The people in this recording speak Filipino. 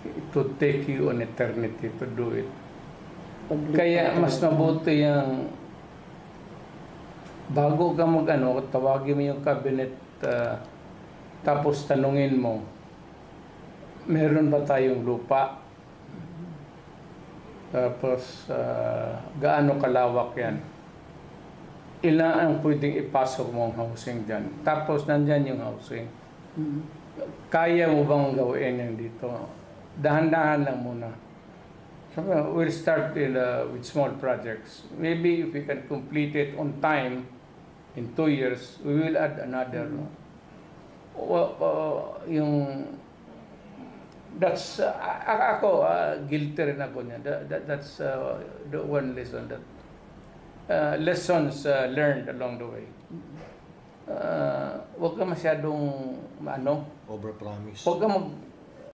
it would take you an eternity to do it. Kaya mas mabuti yung bago ka mag-ano, tawagin mo yung cabinet, tapos tanungin mo, meron ba tayong lupa? Tapos, gaano kalawak yan? Ilan ang pwedeng ipasok mong housing dyan? Tapos, nandyan yung housing. Kaya mo bang gawin yan dito? Dahan-dahan lang muna. So, we'll start with small projects. Maybe if we can complete it on time, in 2 years, we will add another. That's, ako, guilty rin ako niya. That's the one lesson that, lessons learned along the way. Huwag ka masyadong, Overpromise. huwag ka